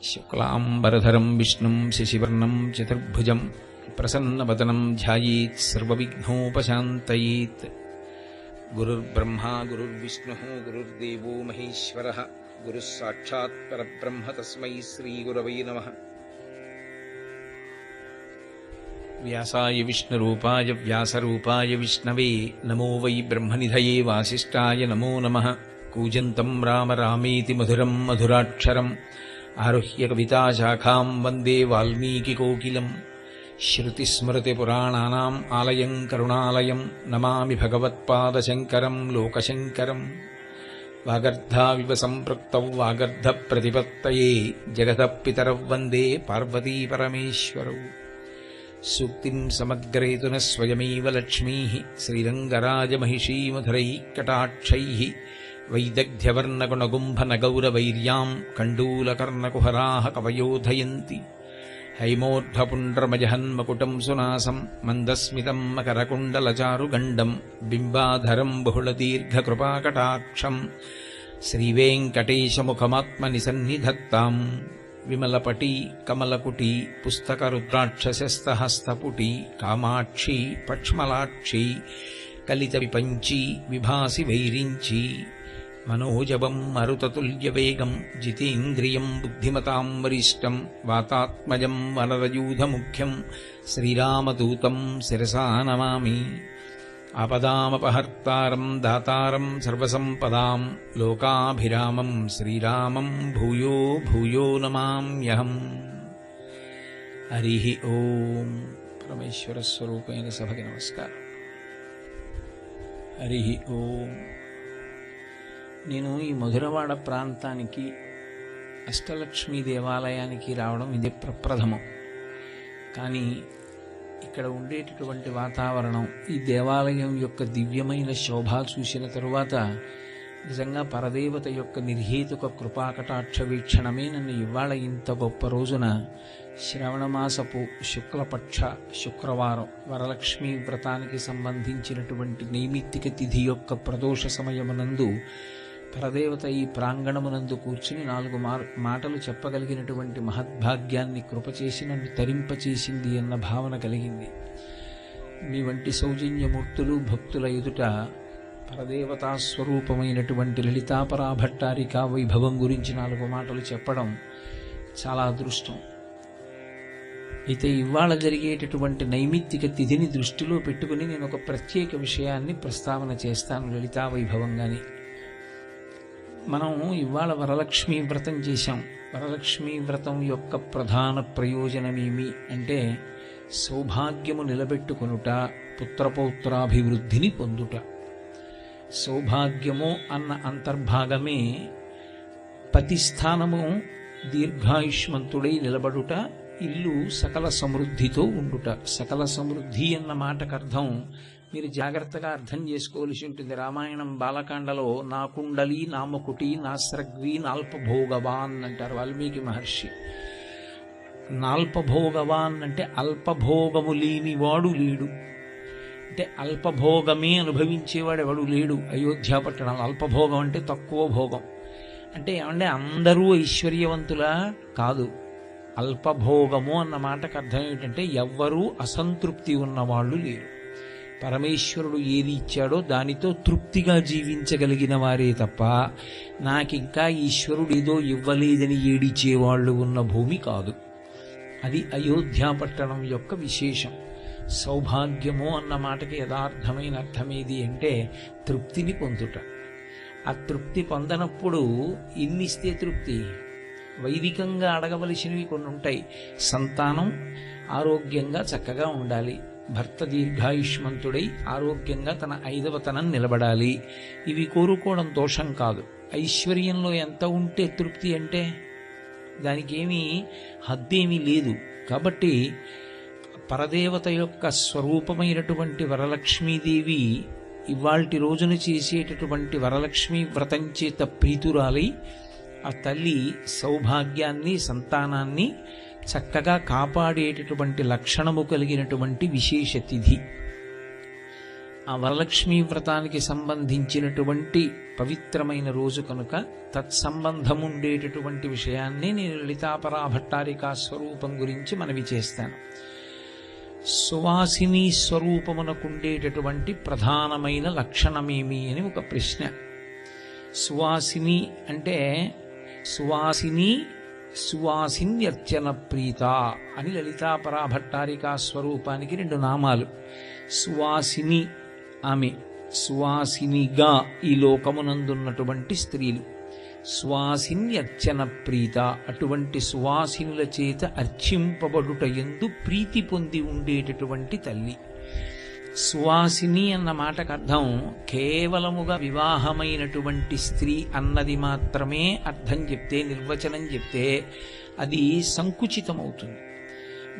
శుక్లాంబరధరం విష్ణుం శశివర్ణం చతుర్భుజం ప్రసన్నవదనం ధ్యాయేత్ సర్వవిఘ్నోపశాంతయేత్. గురుర్బ్రహ్మా గురుర్విష్ణుః గురుర్దేవో మహేశ్వరః గురుః సాక్షాత్ పరబ్రహ్మ తస్మై శ్రీగురవై నమః. వ్యాసాయ విష్ణురూపాయ వ్యాసరూపాయ విష్ణవే నమో వై బ్రహ్మనిధయే వాసిష్ఠాయ నమో నమః. కూజంతం రామ రామేతి మధురం మధురాక్షరం ఆరుహ్య కవితాశాఖాం వందే వాల్మీకికోకిలం. శ్రుతిస్మృతిపురాణానాం ఆలయం కరుణాలయం నమామి భగవత్పాదశంకరం లోకశంకరం. వాగర్ధావివ సంపృక్తౌ వాగర్ధప్రతిపత్తయే జగతః పితరౌ వందే పార్వతీపరమేశ్వరౌ. సూక్తిం సమగ్రేతు న స్వయమేవ లక్ష్మీః శ్రీరంగరాజమహిషీ మధురైః కటాక్షైః. వైదగ్ధ్యవర్ణగుణగుంభనగౌరవైర్యాం కండూలకర్ణకుహరాः కవయోధయంతి. హైమోర్ధ్వపుండ్రమజహన్మకుటం సునాసం మందస్మితం మకరకుండలచారుగండం బింబాధరం బహుళదీర్ఘకృపాకటాక్షం. శ్రీవేంకటేశముఖమాత్మనిసన్నిధత్తాం. విమలపటీ కమలకుటీ పుస్తకరుద్రాక్షసస్తహస్తపుటీ కామాక్షీ పక్ష్మలాక్షీ కలితవిపంచీ విభాసి వైరించీ. మనోజవం మరుతతుల్యవేగం జితేంద్రియం బుద్ధిమతాం వరిష్టం వాతాత్మజం వనరయూధముఖ్యం శ్రీరామదూతం శిరసా నమామి. ఆపదామపహర్తారం దాతారం సర్వసంపదాం లోకాభిరామం శ్రీరామం భూయో భూయో నమామ్యహం. హరి ఓం. పరమేశ్వర స్వరూపైన సభకి నమస్కారం. హరి ఓం. నేను ఈ మధురవాడ ప్రాంతానికి అష్టలక్ష్మీ దేవాలయానికి రావడం ఇదే ప్రప్రథమం. కానీ ఇక్కడ ఉండేటటువంటి వాతావరణం, ఈ దేవాలయం యొక్క దివ్యమైన శోభ చూసిన తరువాత నిజంగా పరదేవత యొక్క నిర్హేతుక కృపాకటాక్ష వీక్షణమే నన్ను ఇవాళ ఇంత గొప్ప రోజున శ్రవణమాసపు శుక్లపక్ష శుక్రవారం వరలక్ష్మీ వ్రతానికి సంబంధించినటువంటి నైమిత్తిక తిథి యొక్క ప్రదోష సమయమునందు పరదేవత ఈ ప్రాంగణమునందు కూర్చుని 4 మాటలు చెప్పగలిగినటువంటి మహద్భాగ్యాన్ని కృపచేసి నన్ను తరింపచేసింది అన్న భావన కలిగింది. మీ వంటి సౌజన్యమూర్తులు భక్తుల ఎదుట పరదేవతా స్వరూపమైనటువంటి లలితాపరాభట్టారికా వైభవం గురించి 4 మాటలు చెప్పడం చాలా అదృష్టం. అయితే ఇవాళ జరిగేటటువంటి నైమిత్తిక తిథిని దృష్టిలో పెట్టుకుని నేను ఒక ప్రత్యేక విషయాన్ని ప్రస్తావన చేస్తాను లలితా వైభవంగాని. మనం ఇవాళ వరలక్ష్మీ వ్రతం చేశాం. వరలక్ష్మీ వ్రతం యొక్క ప్రధాన ప్రయోజనమేమి అంటే సౌభాగ్యము నిలబెట్టుకొనుట, పుత్రపౌత్రాభివృద్ధిని పొందుట. సౌభాగ్యము అన్న అంతర్భాగమే పతిస్థానము దీర్ఘాయుష్మంతుడై నిలబడుట, ఇల్లు సకల సమృద్ధితో ఉండుట. సకల సమృద్ధి అన్న మాటకు అర్థం మీరు జాగ్రత్తగా అర్థం చేసుకోవలసి ఉంటుంది. రామాయణం బాలకాండలో నా కుండలి నామకుటి నాస్రగ్వి నాల్పభోగవాన్ అంటారు వాల్మీకి మహర్షి. నాల్పభోగవాన్ అంటే అల్పభోగము లేనివాడు లేడు, అంటే అల్పభోగమే అనుభవించేవాడు ఎవడు లేడు. అయోధ్య పట్టణం అల్పభోగం అంటే తక్కువ భోగం అంటే ఏమంటే అందరూ ఐశ్వర్యవంతులా కాదు. అల్పభోగము అన్న మాటకు అర్థం ఏంటంటే ఎవ్వరూ అసంతృప్తి ఉన్నవాళ్ళు లేరు. పరమేశ్వరుడు ఏది ఇచ్చాడో దానితో తృప్తిగా జీవించగలిగిన వారే తప్ప నాకింకా ఈశ్వరుడు ఏదో ఇవ్వలేదని ఏడిచేవాళ్ళు ఉన్న భూమి కాదు. అది అయోధ్య పట్టణం యొక్క విశేషం. సౌభాగ్యము అన్న మాటకి యథార్థమైన అర్థమేది అంటే తృప్తిని పొందుట. ఆ తృప్తి పొందనప్పుడు ఇన్నిస్తే తృప్తి. వైదికంగా అడగవలసినవి కొన్ని ఉంటాయి. సంతానం ఆరోగ్యంగా చక్కగా ఉండాలి, భర్త దీర్ఘాయుష్మంతుడై ఆరోగ్యంగా తన 5వ తనం నిలబడాలి. ఇవి కోరుకోవడం దోషం కాదు. ఐశ్వర్యంలో ఎంత ఉంటే తృప్తి అంటే దానికి ఏమీ హద్దేమీ లేదు. కాబట్టి పరదేవత యొక్క స్వరూపమైనటువంటి వరలక్ష్మీదేవి ఇవాల్టి రోజున చేసేటటువంటి వరలక్ష్మీ వ్రతం చేత ప్రీతురాలై ఆ తల్లి సౌభాగ్యాన్ని సంతానాన్ని చక్కగా కాపాడేటటువంటి లక్షణము కలిగినటువంటి విశేష తిథి. ఆ వరలక్ష్మీ వ్రతానికి సంబంధించినటువంటి పవిత్రమైన రోజు కనుక తత్సంబంధం ఉండేటటువంటి విషయాన్ని నేను లలితాపరా భట్టారికా స్వరూపం గురించి మనవి చేస్తాను. సువాసిని స్వరూపమునకుండేటటువంటి ప్రధానమైన లక్షణమేమి అని ఒక ప్రశ్న. సువాసిని అంటే సువాసిని సువాసిన్యర్చన ప్రీత అని లలితాపరా భట్టారికా స్వరూపానికి 2 నామాలు. సువాసిని ఆమె, సువాసినిగా ఈ లోకమునందున్నటువంటి స్త్రీలు. సువాసిన్యర్చన ప్రీత, అటువంటి సువాసినుల చేత అర్చింపబడుట యందు ప్రీతి పొంది ఉండేటటువంటి తల్లి. సువాసిని అన్న మాటకు అర్థం కేవలముగా వివాహమైనటువంటి స్త్రీ అన్నది మాత్రమే అర్థం చెప్తే, నిర్వచనం చెప్తే అది సంకుచితమవుతుంది,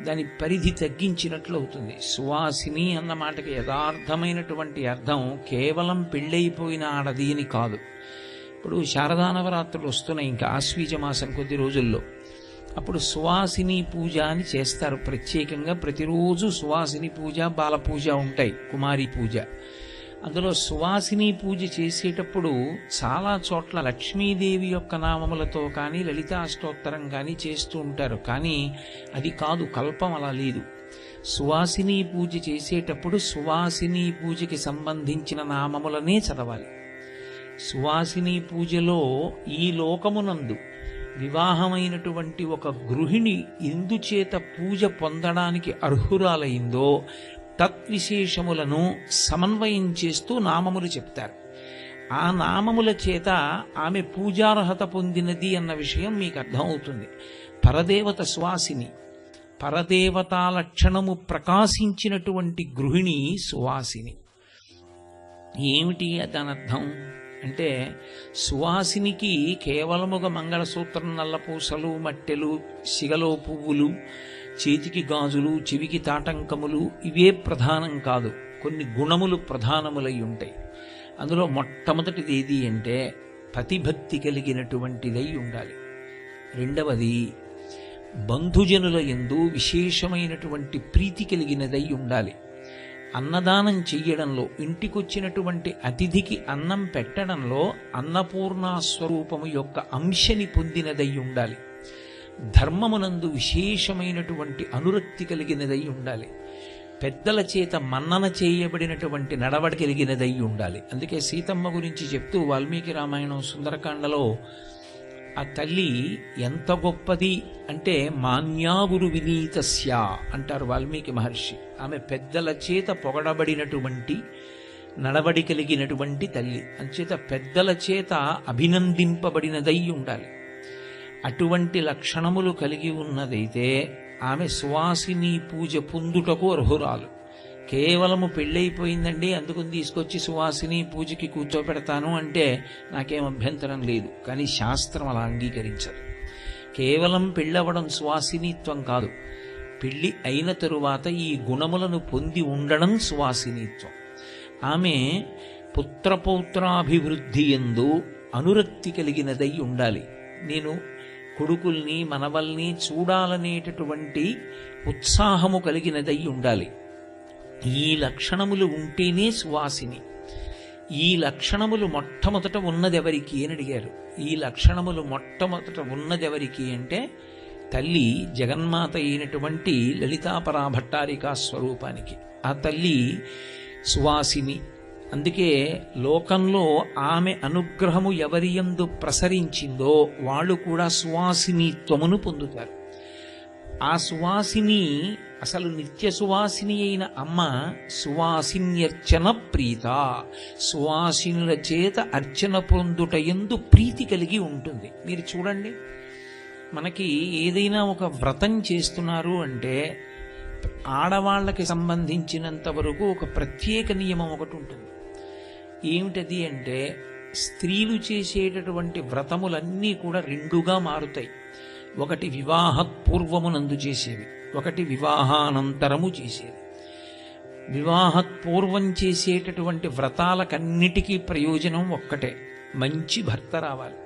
దాని పరిధి తగ్గించినట్లు అవుతుంది. సువాసిని అన్న మాటకి యథార్థమైనటువంటి అర్థం కేవలం పెళ్ళైపోయిన ఆడది అని కాదు. ఇప్పుడు శారదా నవరాత్రులు వస్తున్నాయి, ఇంకా ఆశ్వీజ మాసం కొద్ది రోజుల్లో. అప్పుడు సువాసిని పూజ అని చేస్తారు ప్రత్యేకంగా. ప్రతిరోజు సువాసిని పూజ, బాల పూజ ఉంటాయి, కుమారి పూజ. అందులో సువాసిని పూజ చేసేటప్పుడు చాలా చోట్ల లక్ష్మీదేవి యొక్క నామములతో కానీ లలితాష్టోత్తరం కానీ చేస్తూ ఉంటారు. కానీ అది కాదు, కల్పం అలా లేదు. సువాసిని పూజ చేసేటప్పుడు సువాసిని పూజకి సంబంధించిన నామములనే చదవాలి. సువాసిని పూజలో ఈ లోకమునందు వివాహమైనటువంటి ఒక గృహిణి ఎందుచేత పూజ పొందడానికి అర్హురాలైందో తద్విశేషములను సమన్వయం చేస్తూ నామములు చెప్తారు. ఆ నామముల చేత ఆమె పూజార్హత పొందినది అన్న విషయం మీకు అర్థమవుతుంది. పరదేవత సువాసిని, పరదేవతా లక్షణము ప్రకాశించినటువంటి గృహిణి సువాసిని. ఏమిటి దాని అర్థం అంటే, సువాసినికి కేవలముగా మంగళసూత్రం, నల్లపూసలు, మట్టెలు, సిగలో పువ్వులు, చేతికి గాజులు, చెవికి తాటంకములు ఇవే ప్రధానం కాదు. కొన్ని గుణములు ప్రధానములై ఉంటాయి. అందులో మొట్టమొదటిది ఏది అంటే పతిభక్తి కలిగినటువంటిదై ఉండాలి. రెండవది బంధుజనుల యందు విశేషమైనటువంటి ప్రీతి కలిగినదై ఉండాలి. అన్నదానం చెయ్యడంలో, ఇంటికొచ్చినటువంటి అతిథికి అన్నం పెట్టడంలో అన్నపూర్ణా స్వరూపము యొక్క అంశని పొందినదై ఉండాలి. ధర్మమునందు విశేషమైనటువంటి అనురక్తి కలిగినదై ఉండాలి. పెద్దల చేత మన్నన చేయబడినటువంటి నడవడి కలిగినదై ఉండాలి. అందుకే సీతమ్మ గురించి చెప్తూ వాల్మీకి రామాయణం సుందరకాండలో ఆ తల్లి ఎంత గొప్పది అంటే మాన్యాగురు వినీతస్య అంటారు వాల్మీకి మహర్షి. ఆమె పెద్దల చేత పొగడబడినటువంటి నడవడి కలిగినటువంటి తల్లి, అంచేత పెద్దల చేత అభినందింపబడినదై ఉండాలి. అటువంటి లక్షణములు కలిగి ఉన్నదైతే ఆమె సువాసిని పూజ పొందుటకు అర్హురాలు. కేవలము పెళ్ళైపోయిందండి అందుకుని తీసుకొచ్చి సువాసిని పూజకి కూర్చోపెడతాను అంటే నాకేం అభ్యంతరం లేదు, కానీ శాస్త్రం అలా అంగీకరించదు. కేవలం పెళ్ళవడం సువాసినిత్వం కాదు, పెళ్ళి అయిన తరువాత ఈ గుణములను పొంది ఉండడం సువాసినిత్వం. ఆమె పుత్రపౌత్రాభివృద్ధి యందు అనురక్తి కలిగినదై ఉండాలి. నేను కొడుకుల్ని మనవల్ని చూడాలనేటటువంటి ఉత్సాహము కలిగినదై ఉండాలి. ఈ లక్షణములు ఉంటేనే సువాసిని. ఈ లక్షణములు మొట్టమొదట ఉన్నదెవరికి అని అడిగారు. ఈ లక్షణములు మొట్టమొదట ఉన్నదెవరికి అంటే తల్లి జగన్మాత అయినటువంటి లలితాపరా భట్టారికా స్వరూపానికి. ఆ తల్లి సువాసిని. అందుకే లోకంలో ఆమె అనుగ్రహము ఎవరి యందు ప్రసరించిందో వాళ్ళు కూడా సువాసినిత్వమును పొందుతారు. ఆ సువాసిని అసలు నిత్య సువాసిని అయిన అమ్మ సువాసిన్యర్చన ప్రీత, సువాసినుల చేత అర్చన పొందుట యందు ప్రీతి కలిగి ఉంటుంది. మీరు చూడండి, మనకి ఏదైనా ఒక వ్రతం చేస్తున్నారు అంటే ఆడవాళ్ళకి సంబంధించినంత వరకు ఒక ప్రత్యేక నియమం ఒకటి ఉంటుంది. ఏమిటది అంటే స్త్రీలు చేసేటటువంటి వ్రతములన్నీ కూడా రెండుగా మారుతాయి. ఒకటి వివాహపూర్వమునందు చేసేవి, ఒకటి వివాహానంతరము చేసేవి. వివాహపూర్వం చేసేటటువంటి వ్రతాలకన్నిటికీ ప్రయోజనం ఒక్కటే, మంచి భర్త రావాలి.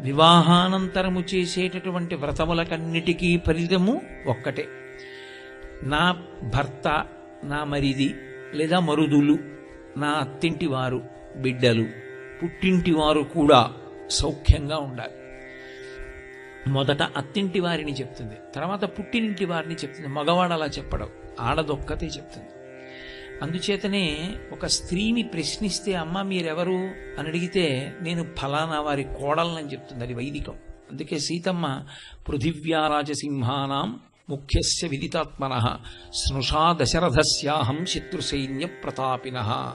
వివాహానంతరము చేసేటటువంటి వ్రతములకన్నిటికీ ఫలితము ఒక్కటే, నా భర్త, నా మరిది లేదా మరుదులు నా అత్తింటి వారు, బిడ్డలు, పుట్టింటి వారు కూడా సౌఖ్యంగా ఉండాలి. మొదట అత్తింటి వారిని చెప్తుంది, తర్వాత పుట్టినింటి వారిని చెప్తుంది. మగవాడు అలా చెప్పడం, ఆడదొక్కతే చెప్తుంది. అందుచేతనే ఒక స్త్రీని ప్రశ్నిస్తే అమ్మ మీరెవరు అని అడిగితే నేను ఫలానా వారి కోడలని చెప్తుంది. అది వైదికం. అందుకే సీతమ్మ పృథివ్యారాజసింహానాం ముఖ్యస్య విదితాత్మనః స్నుషా దశరథస్యాహం శత్రుసైన్య ప్రతాపినః